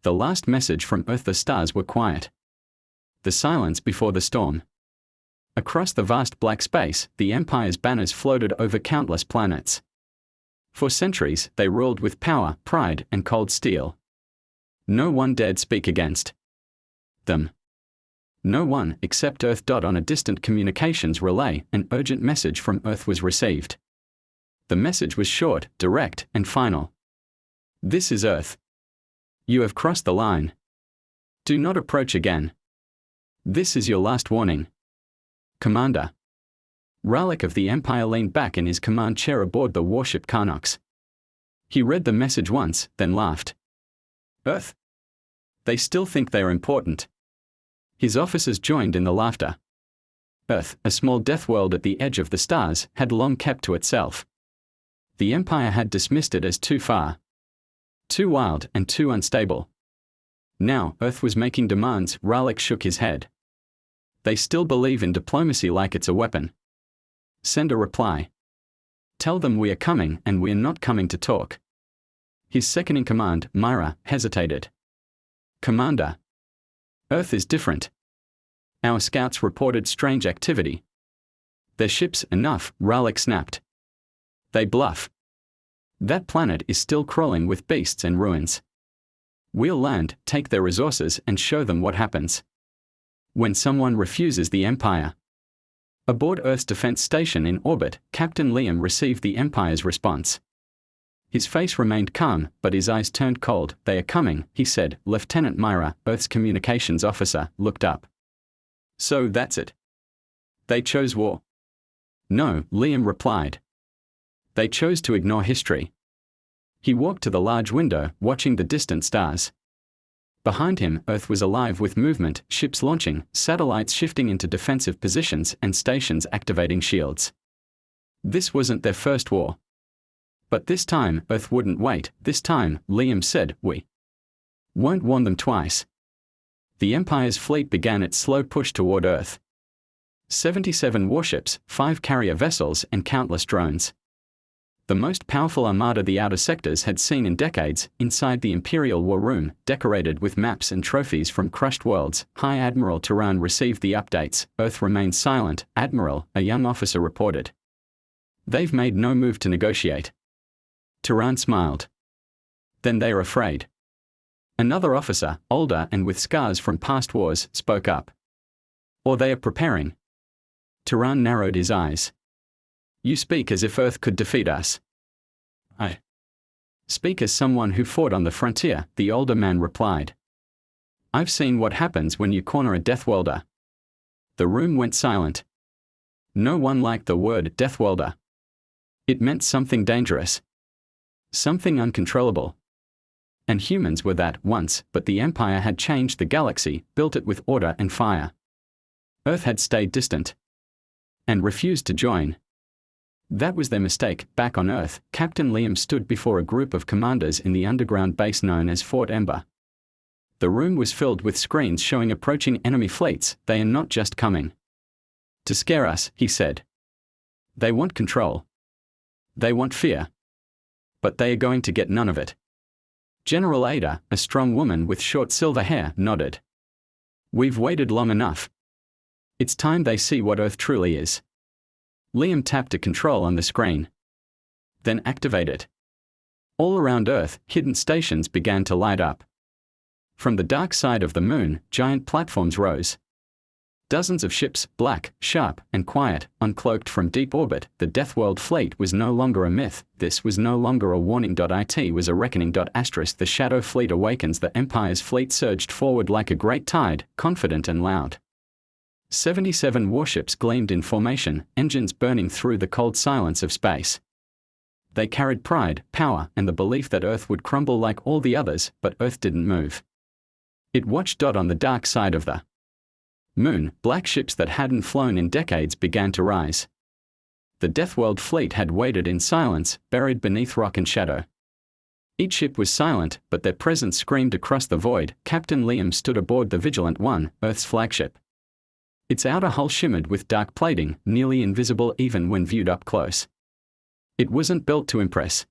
The last message from Earth. The stars were quiet. The silence before the storm. Across the vast black space, the Empire's banners floated over countless planets. For centuries, they ruled with power, pride, and cold steel. No one dared speak against them. No one, except Earth. On a distant communications relay, an urgent message from Earth was received. The message was short, direct, and final. This is Earth. You have crossed the line. Do not approach again. This is your last warning. Commander Rallick of the Empire leaned back in his command chair aboard the warship Carnox. He read the message once, then laughed. Earth? They still think they are important. His officers joined in the laughter. Earth, a small death world at the edge of the stars, had long kept to itself. The Empire had dismissed it as too far. Too wild and too unstable. Now, Earth was making demands. Rallick shook his head. They still believe in diplomacy like it's a weapon. Send a reply. Tell them we are coming and we are not coming to talk. His second-in-command, Myra, hesitated. Commander. Earth is different. Our scouts reported strange activity. Their ships enough, Rallick snapped. They bluff. That planet is still crawling with beasts and ruins. We'll land, take their resources, and show them what happens. When someone refuses the Empire. Aboard Earth's defense station in orbit, Captain Liam received the Empire's response. His face remained calm, but his eyes turned cold. They are coming, he said. Lieutenant Myra, Earth's communications officer, looked up. So that's it. They chose war. No, Liam replied. They chose to ignore history. He walked to the large window, watching the distant stars. Behind him, Earth was alive with movement, ships launching, satellites shifting into defensive positions, and stations activating shields. This wasn't their first war. But this time, Earth wouldn't wait. This time, Liam said, we won't warn them twice. The Empire's fleet began its slow push toward Earth. 77 warships, 5 carrier vessels, and countless drones. The most powerful armada the outer sectors had seen in decades. Inside the Imperial War Room, decorated with maps and trophies from crushed worlds, High Admiral Turan received the updates. Earth remained silent. Admiral, a young officer reported. They've made no move to negotiate. Turan smiled. Then they are afraid. Another officer, older and with scars from past wars, spoke up. Or they are preparing. Turan narrowed his eyes. You speak as if Earth could defeat us. I speak as someone who fought on the frontier, the older man replied. I've seen what happens when you corner a Deathworlder. The room went silent. No one liked the word Deathworlder. It meant something dangerous. Something uncontrollable. And humans were that once, but the Empire had changed the galaxy, built it with order and fire. Earth had stayed distant. And refused to join. That was their mistake. Back on Earth, Captain Liam stood before a group of commanders in the underground base known as Fort Ember. The room was filled with screens showing approaching enemy fleets. They are not just coming to scare us, he said. They want control. They want fear. But they are going to get none of it. General Ada, a strong woman with short silver hair, nodded. We've waited long enough. It's time they see what Earth truly is. Liam tapped a control on the screen. Then activate it. All around Earth, hidden stations began to light up. From the dark side of the moon, giant platforms rose. Dozens of ships, black, sharp, and quiet, uncloaked from deep orbit. The Deathworld fleet was no longer a myth. This was no longer a warning. It was a reckoning. The Shadow Fleet awakens. The Empire's fleet surged forward like a great tide, confident and loud. 77 warships gleamed in formation, engines burning through the cold silence of space. They carried pride, power, and the belief that Earth would crumble like all the others, but Earth didn't move. It watched. On the dark side of the moon, black ships that hadn't flown in decades began to rise. The Deathworld fleet had waited in silence, buried beneath rock and shadow. Each ship was silent, but their presence screamed across the void. Captain Liam stood aboard the Vigilant One, Earth's flagship. Its outer hull shimmered with dark plating, nearly invisible even when viewed up close. It wasn't built to impress.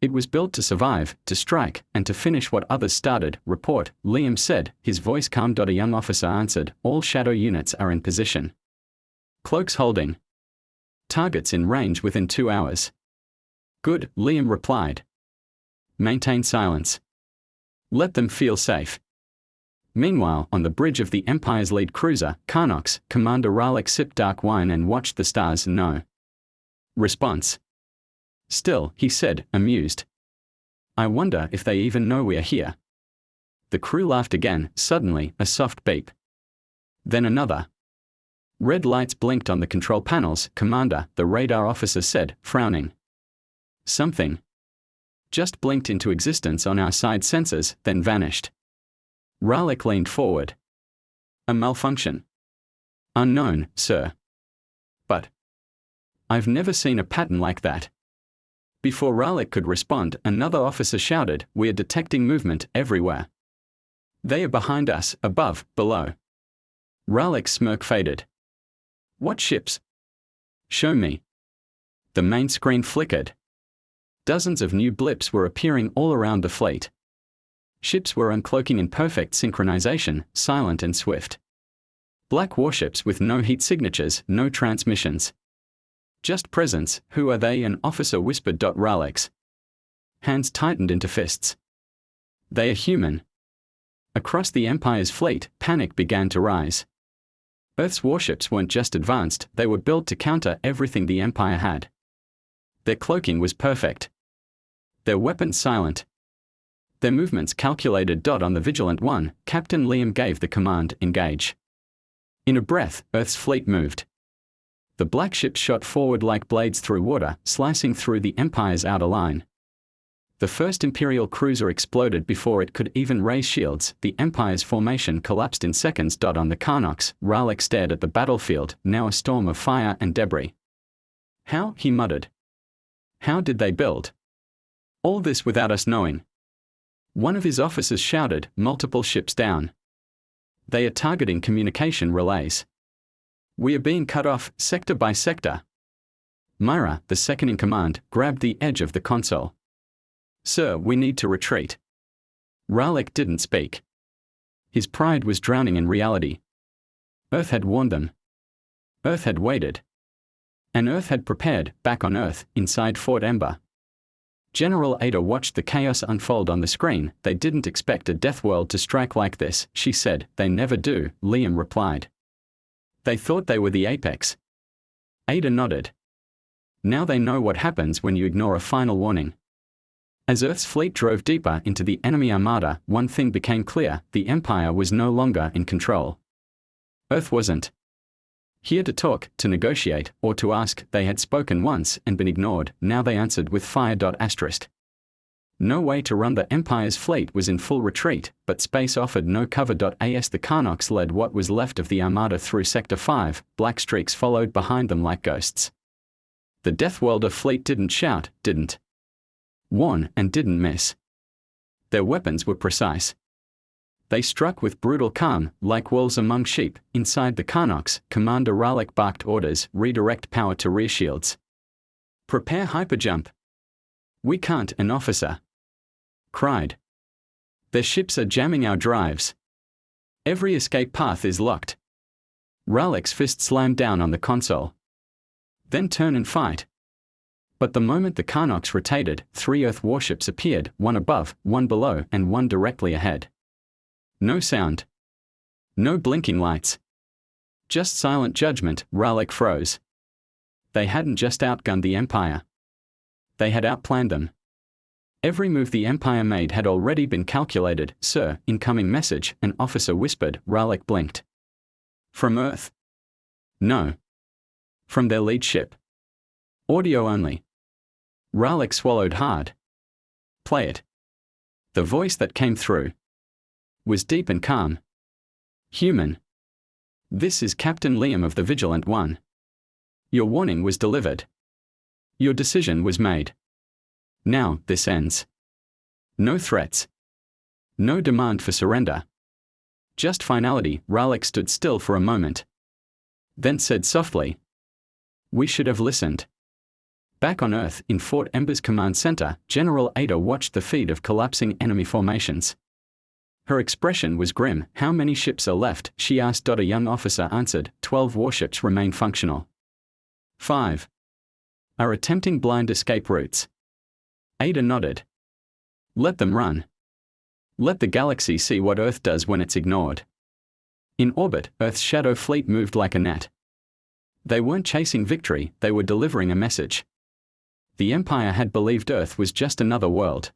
It was built to survive, to strike, and to finish what others started. Report, Liam said, his voice calm. A young officer answered, all shadow units are in position. Cloaks holding. Targets in range within 2 hours. Good, Liam replied. Maintain silence. Let them feel safe. Meanwhile, on the bridge of the Empire's lead cruiser, Karnox, Commander Ralek sipped dark wine and watched the stars. No response. Still, he said, amused. I wonder if they even know we are here. The crew laughed again, suddenly, a soft beep. Then another. Red lights blinked on the control panels. Commander, the radar officer said, frowning. Something just blinked into existence on our side sensors, then vanished. Ralek leaned forward. A malfunction. Unknown, sir. But I've never seen a pattern like that. Before Ralek could respond, another officer shouted, we are detecting movement everywhere. They are behind us, above, below. Ralek's smirk faded. What ships? Show me. The main screen flickered. Dozens of new blips were appearing all around the fleet. Ships were uncloaking in perfect synchronization, silent and swift. Black warships with no heat signatures, no transmissions. Just presence. Who are they? An officer whispered. Ralek's hands tightened into fists. They are human. Across the Empire's fleet, panic began to rise. Earth's warships weren't just advanced, they were built to counter everything the Empire had. Their cloaking was perfect. Their weapons silent. Their movements calculated. On the Vigilant One, Captain Liam gave the command, engage. In a breath, Earth's fleet moved. The black ships shot forward like blades through water, slicing through the Empire's outer line. The first Imperial cruiser exploded before it could even raise shields. The Empire's formation collapsed in seconds. On the Karnox, Ralek stared at the battlefield, now a storm of fire and debris. How? He muttered. How did they build all this without us knowing? One of his officers shouted, multiple ships down. They are targeting communication relays. We are being cut off, sector by sector. Myra, the second in command, grabbed the edge of the console. Sir, we need to retreat. Ralek didn't speak. His pride was drowning in reality. Earth had warned them. Earth had waited. And Earth had prepared. Back on Earth, inside Fort Ember, General Ada watched the chaos unfold on the screen. They didn't expect a death world to strike like this, she said. They never do, Liam replied. They thought they were the apex. Ada nodded. Now they know what happens when you ignore a final warning. As Earth's fleet drove deeper into the enemy armada, one thing became clear: the Empire was no longer in control. Earth wasn't here to talk, to negotiate, or to ask. They had spoken once and been ignored. Now they answered with fire. No way to run. The Empire's fleet was in full retreat, but space offered no cover. As the Karnox led what was left of the armada through Sector 5, black streaks followed behind them like ghosts. The Deathworlder fleet didn't shout, didn't warn, and didn't miss. Their weapons were precise. They struck with brutal calm, like wolves among sheep. Inside the Karnox, Commander Ralek barked orders, redirect power to rear shields. Prepare hyperjump. We can't, an officer cried. Their ships are jamming our drives. Every escape path is locked. Ralek's fist slammed down on the console. Then turn and fight. But the moment the Karnox rotated, 3 Earth warships appeared, one above, one below, and one directly ahead. No sound. No blinking lights. Just silent judgment. Ralek froze. They hadn't just outgunned the Empire. They had outplanned them. Every move the Empire made had already been calculated. Sir, incoming message, an officer whispered. Ralek blinked. From Earth? No. From their lead ship. Audio only. Ralek swallowed hard. Play it. The voice that came through was deep and calm. Human. This is Captain Liam of the Vigilant One. Your warning was delivered. Your decision was made. Now, this ends. No threats. No demand for surrender. Just finality. Ralek stood still for a moment. Then said softly, we should have listened. Back on Earth, in Fort Ember's command center, General Ada watched the feed of collapsing enemy formations. Her expression was grim. "How many ships are left?" she asked. A young officer answered, 12 warships remain functional. 5 are attempting blind escape routes. Ada nodded. Let them run. Let the galaxy see what Earth does when it's ignored. In orbit, Earth's shadow fleet moved like a gnat. They weren't chasing victory, they were delivering a message. The Empire had believed Earth was just another world.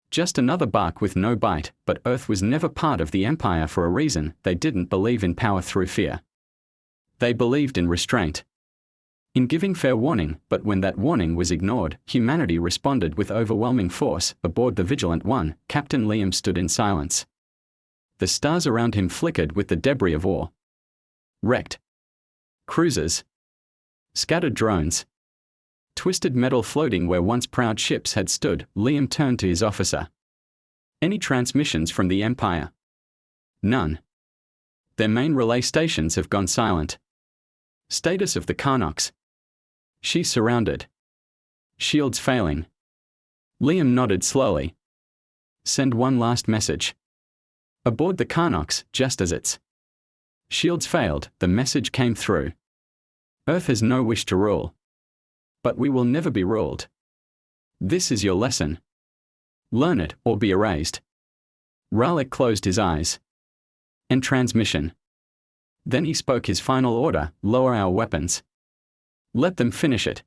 Just another bark with no bite, but Earth was never part of the Empire for a reason. They didn't believe in power through fear. They believed in restraint. In giving fair warning, but when that warning was ignored, humanity responded with overwhelming force. Aboard the Vigilant One, Captain Liam stood in silence. The stars around him flickered with the debris of war. Wrecked cruisers, scattered drones, twisted metal floating where once proud ships had stood. Liam turned to his officer. Any transmissions from the Empire? None. Their main relay stations have gone silent. Status of the Carnox? She's surrounded. Shields failing. Liam nodded slowly. Send one last message. Aboard the Carnox, just as its shields failed, the message came through. Earth has no wish to rule. But we will never be ruled. This is your lesson. Learn it, or be erased. Ralek closed his eyes. End transmission. Then he spoke his final order: lower our weapons. Let them finish it.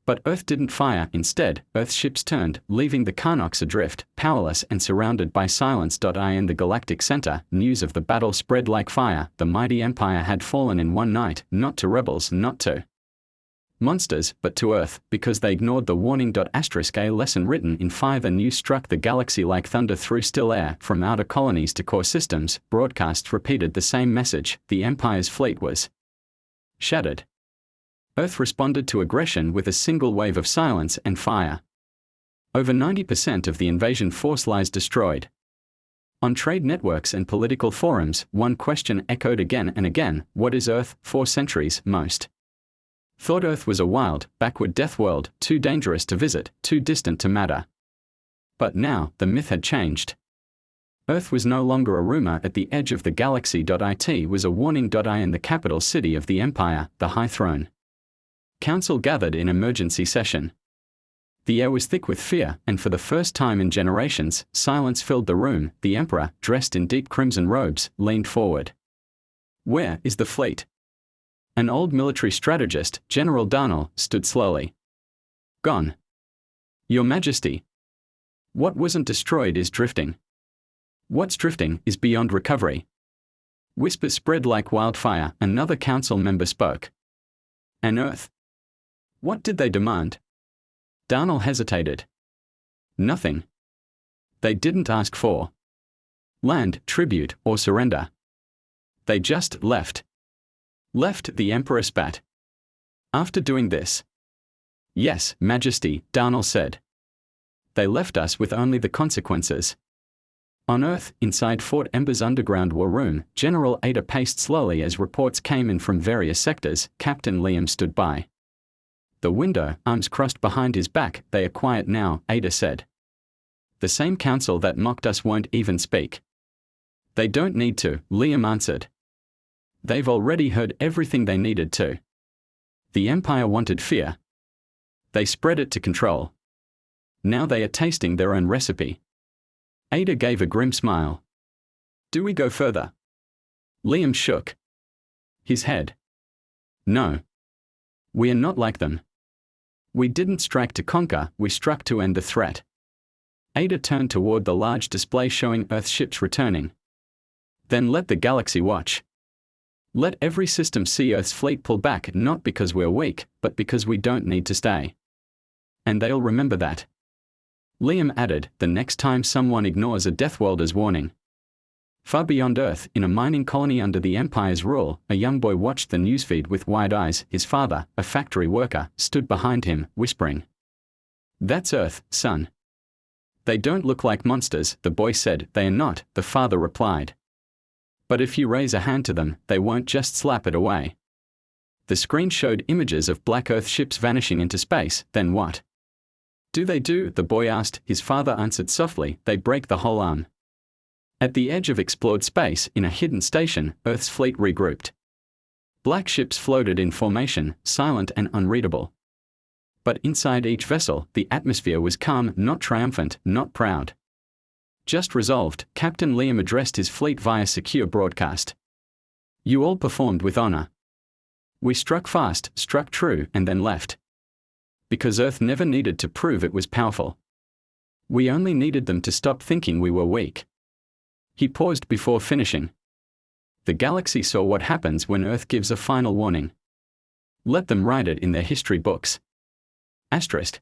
But Earth didn't fire. Instead, Earth's ships turned, leaving the Carnox adrift, powerless and surrounded by silence. In the Galactic Center, news of the battle spread like fire. The mighty Empire had fallen in one night, not to rebels, not to monsters, but to Earth, because they ignored the warning. A lesson written in 5. A news struck the galaxy like thunder through still air. From outer colonies to core systems, broadcasts repeated the same message: the Empire's fleet was shattered. Earth responded to aggression with a single wave of silence and fire. Over 90% of the invasion force lies destroyed. On trade networks and political forums, one question echoed again and again: what is Earth? 4 centuries, most thought Earth was a wild, backward death world, too dangerous to visit, too distant to matter. But now, the myth had changed. Earth was no longer a rumor at the edge of the galaxy. It was a warning. In the capital city of the Empire, the High Throne Council gathered in emergency session. The air was thick with fear, and for the first time in generations, silence filled the room. The Emperor, dressed in deep crimson robes, leaned forward. Where is the fleet? An old military strategist, General Darnell, stood slowly. Gone. Your Majesty. What wasn't destroyed is drifting. What's drifting is beyond recovery. Whispers spread like wildfire. Another council member spoke. An Earth. What did they demand? Darnell hesitated. Nothing. They didn't ask for land, tribute, or surrender. They just left. Left, the Emperor spat. After doing this? Yes, Majesty, Darnell said. They left us with only the consequences. On Earth, inside Fort Ember's underground war room, General Ada paced slowly as reports came in from various sectors. Captain Liam stood by the window, arms crossed behind his back. They are quiet now, Ada said. The same council that mocked us won't even speak. They don't need to, Liam answered. They've already heard everything they needed to. The Empire wanted fear. They spread it to control. Now they are tasting their own recipe. Ada gave a grim smile. Do we go further? Liam shook his head. No. We are not like them. We didn't strike to conquer, we struck to end the threat. Ada turned toward the large display showing Earth ships returning. Then let the galaxy watch. Let every system see Earth's fleet pull back, not because we're weak, but because we don't need to stay. And they'll remember that. Liam added, the next time someone ignores a Deathwelder's warning. Far beyond Earth, in a mining colony under the Empire's rule, a young boy watched the newsfeed with wide eyes. His father, a factory worker, stood behind him, whispering. That's Earth, son. They don't look like monsters, the boy said. They are not, the father replied. But if you raise a hand to them, they won't just slap it away. The screen showed images of black Earth ships vanishing into space. Then what do they do? The boy asked. His father answered softly, they break the whole arm. At the edge of explored space, in a hidden station, Earth's fleet regrouped. Black ships floated in formation, silent and unreadable. But inside each vessel, the atmosphere was calm, not triumphant, not proud. Just resolved. Captain Liam addressed his fleet via secure broadcast. You all performed with honor. We struck fast, struck true, and then left. Because Earth never needed to prove it was powerful. We only needed them to stop thinking we were weak. He paused before finishing. The galaxy saw what happens when Earth gives a final warning. Let them write it in their history books. Asterisk.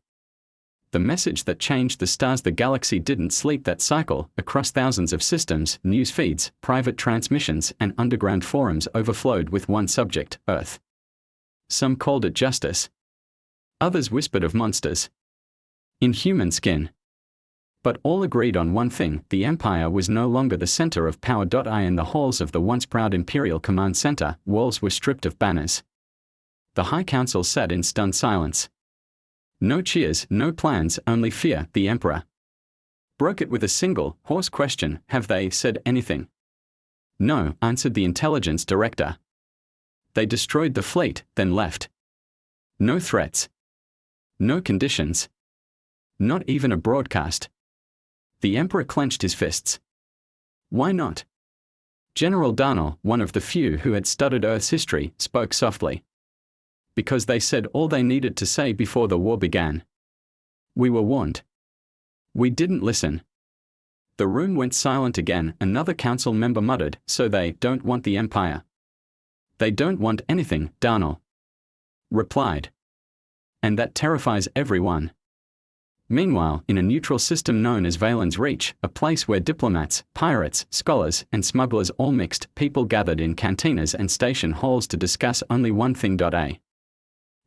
The message that changed the stars. The galaxy didn't sleep that cycle. Across thousands of systems, news feeds, private transmissions, and underground forums overflowed with one subject, Earth. Some called it justice. Others whispered of monsters in human skin. But all agreed on one thing: the Empire was no longer the center of power. In the halls of the once proud Imperial Command Center, walls were stripped of banners. The High Council sat in stunned silence. No cheers, no plans, only fear. The Emperor broke it with a single, hoarse question: have they said anything? No, answered the intelligence director. They destroyed the fleet, then left. No threats. No conditions. Not even a broadcast. The Emperor clenched his fists. Why not? General Darnell, one of the few who had studied Earth's history, spoke softly. Because they said all they needed to say before the war began. We were warned. We didn't listen. The room went silent again. Another council member muttered, so they don't want the Empire. They don't want anything, Darnell replied. And that terrifies everyone. Meanwhile, in a neutral system known as Valen's Reach, a place where diplomats, pirates, scholars, and smugglers all mixed, people gathered in cantinas and station halls to discuss only one thing. A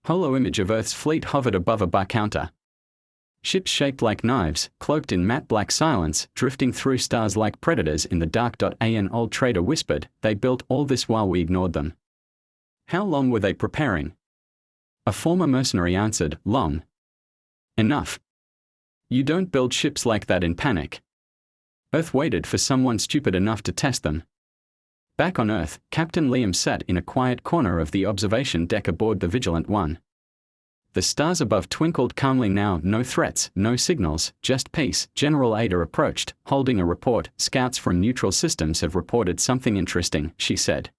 holo image of Earth's fleet hovered above a bar counter. Ships shaped like knives, cloaked in matte black silence, drifting through stars like predators in the dark. An old trader whispered, they built all this while we ignored them. How long were they preparing? A former mercenary answered, long enough. You don't build ships like that in panic. Earth waited for someone stupid enough to test them. Back on Earth, Captain Liam sat in a quiet corner of the observation deck aboard the Vigilant One. The stars above twinkled calmly now. No threats, no signals, just peace. General Ada approached, holding a report. Scouts from neutral systems have reported something interesting, she said.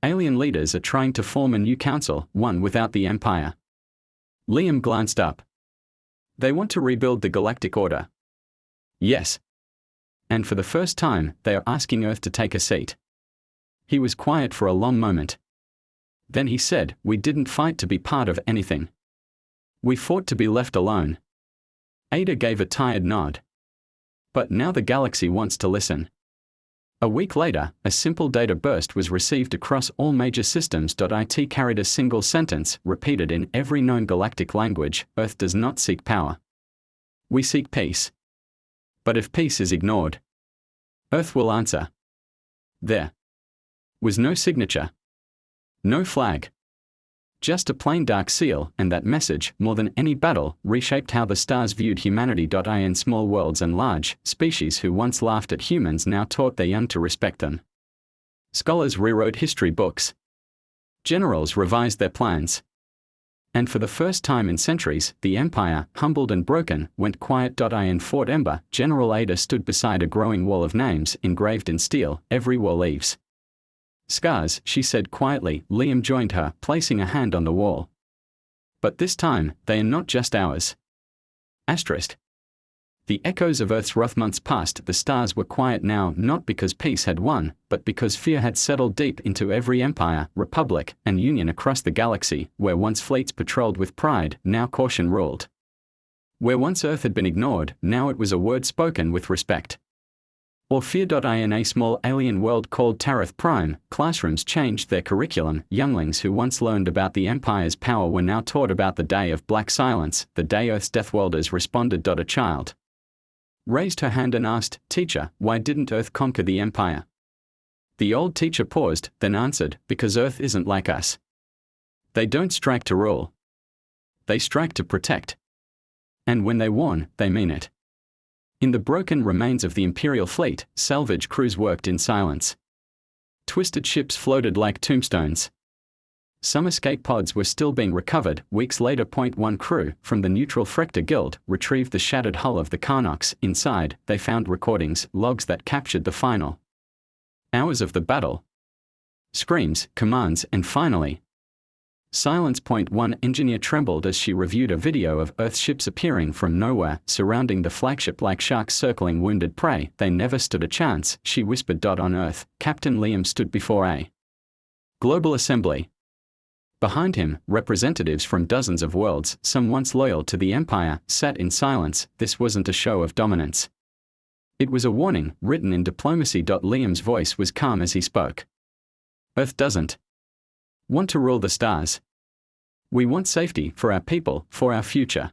Alien leaders are trying to form a new council, one without the Empire. Liam glanced up. They want to rebuild the Galactic Order. Yes. And for the first time, they are asking Earth to take a seat. He was quiet for a long moment. Then he said, we didn't fight to be part of anything. We fought to be left alone. Ada gave a tired nod. But now the galaxy wants to listen. A week later, a simple data burst was received across all major systems. It carried a single sentence, repeated in every known galactic language: Earth does not seek power. We seek peace. But if peace is ignored, Earth will answer. There was no signature. No flag. Just a plain dark seal, and that message, more than any battle, reshaped how the stars viewed humanity. In small worlds and large species who once laughed at humans now taught their young to respect them. Scholars rewrote history books. Generals revised their plans. And for the first time in centuries, the Empire, humbled and broken, went quiet. In Fort Ember, General Ada stood beside a growing wall of names engraved in steel. Every wall leaves scars, she said quietly. Liam joined her, placing a hand on the wall. But this time, they are not just ours. Asterisk. The echoes of Earth's wrath. Months passed. The stars were quiet now, not because peace had won, but because fear had settled deep into every empire, republic, and union across the galaxy. Where once fleets patrolled with pride, now caution ruled. Where once Earth had been ignored, now it was a word spoken with respect. Or fear. In a small alien world called Tarath Prime, classrooms changed their curriculum. Younglings who once learned about the Empire's power were now taught about the day of black silence, the day Earth's Deathworlders responded. A child raised her hand and asked, Teacher, why didn't Earth conquer the Empire? The old teacher paused, then answered, because Earth isn't like us. They don't strike to rule. They strike to protect. And when they warn, they mean it. In the broken remains of the Imperial fleet, salvage crews worked in silence. Twisted ships floated like tombstones. Some escape pods were still being recovered. Weeks later, Point 1 crew from the neutral Frector Guild retrieved the shattered hull of the Carnox. Inside, they found recordings, logs that captured the final hours of the battle. Screams, commands, and finally, silence. Point 1 engineer trembled as she reviewed a video of Earth ships appearing from nowhere, surrounding the flagship like sharks circling wounded prey. They never stood a chance, she whispered. On Earth, Captain Liam stood before a global assembly. Behind him, representatives from dozens of worlds, some once loyal to the Empire, sat in silence. This wasn't a show of dominance. It was a warning, written in diplomacy. Liam's voice was calm as he spoke. Earth doesn't want to rule the stars. We want safety for our people, for our future.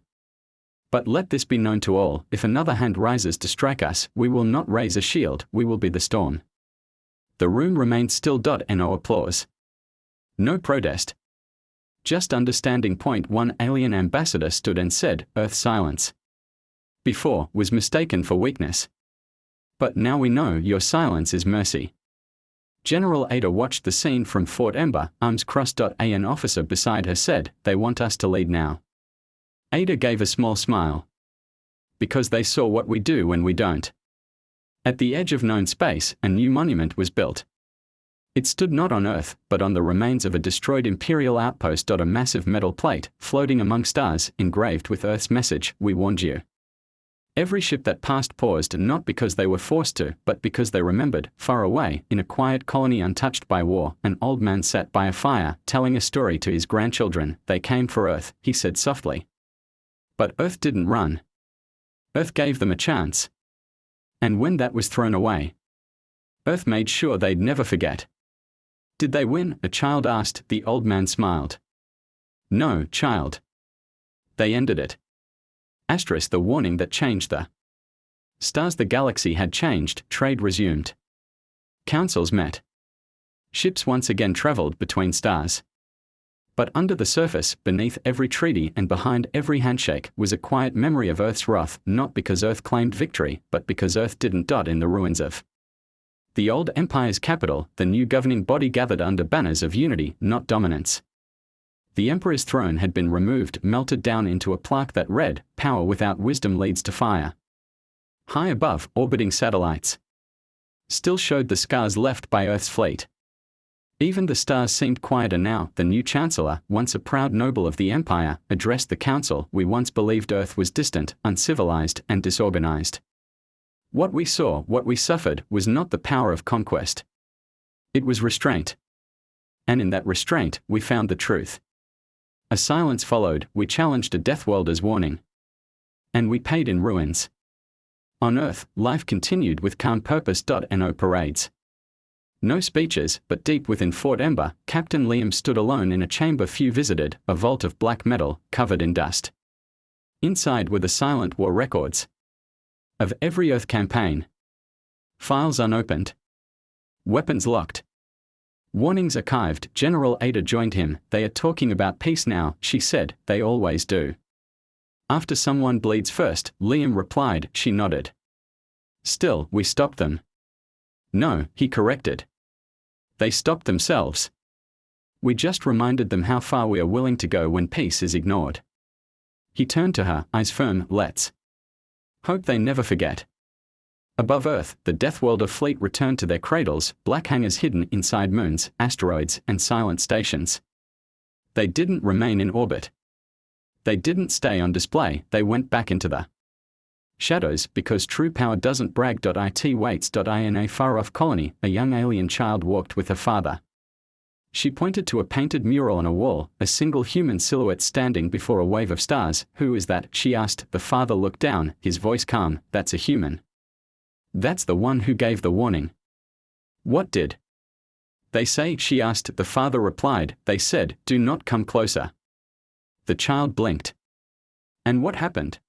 But let this be known to all, if another hand rises to strike us, we will not raise a shield, we will be the storm. The room remained still. No applause. No protest. Just understanding. Point 1 alien ambassador stood and said, Earth silence. Before, was mistaken for weakness. But now we know your silence is mercy. General Ada watched the scene from Fort Ember, arms crossed. An officer beside her said, they want us to lead now. Ada gave a small smile. Because they saw what we do when we don't. At the edge of known space, a new monument was built. It stood not on Earth, but on the remains of a destroyed Imperial outpost. A massive metal plate, floating among stars, engraved with Earth's message, we warned you. Every ship that passed paused, not because they were forced to, but because they remembered. Far away, in a quiet colony untouched by war, an old man sat by a fire, telling a story to his grandchildren. They came for Earth, he said softly. But Earth didn't run. Earth gave them a chance. And when that was thrown away, Earth made sure they'd never forget. Did they win? A child asked. The old man smiled. No, child. They ended it. Asterisk, the warning that changed the stars. The galaxy had changed, trade resumed. Councils met. Ships once again traveled between stars. But under the surface, beneath every treaty and behind every handshake, was a quiet memory of Earth's wrath, not because Earth claimed victory, but because Earth didn't. In the ruins of the old Empire's capital, the new governing body gathered under banners of unity, not dominance. The Emperor's throne had been removed, melted down into a plaque that read, Power without wisdom leads to fire. High above, orbiting satellites still showed the scars left by Earth's fleet. Even the stars seemed quieter now. The new Chancellor, once a proud noble of the Empire, addressed the Council. We once believed Earth was distant, uncivilized, and disorganized. What we saw, what we suffered, was not the power of conquest. It was restraint. And in that restraint, we found the truth. A silence followed. We challenged a death welder's warning. And we paid in ruins. On Earth, life continued with calm purpose. No parades. No speeches, but deep within Fort Ember, Captain Liam stood alone in a chamber few visited, a vault of black metal, covered in dust. Inside were the silent war records of every Earth campaign. Files unopened. Weapons locked. Warnings archived. General Ada joined him. They are talking about peace now, she said. They always do. After someone bleeds first, Liam replied. She nodded. Still, we stopped them. No, he corrected. They stopped themselves. We just reminded them how far we are willing to go when peace is ignored. He turned to her, eyes firm. Let's hope they never forget. Above Earth, the Deathwelder fleet returned to their cradles, black hangars hidden inside moons, asteroids, and silent stations. They didn't remain in orbit. They didn't stay on display, they went back into the shadows, because true power doesn't brag. It waits. In a far-off colony, a young alien child walked with her father. She pointed to a painted mural on a wall, a single human silhouette standing before a wave of stars. Who is that? She asked. The father looked down, his voice calm. That's a human. That's the one who gave the warning. What did they say? She asked. The father replied. They said, do not come closer. The child blinked. And what happened?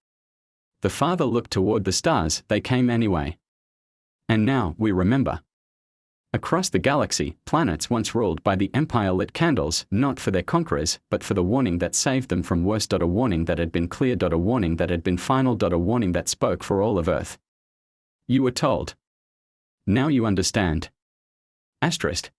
The father looked toward the stars. They came anyway. And now, we remember. Across the galaxy, planets once ruled by the Empire lit candles, not for their conquerors, but for the warning that saved them from worse. A warning that had been clear. A warning that had been final. A warning that spoke for all of Earth. You were told. Now you understand. Asterisk.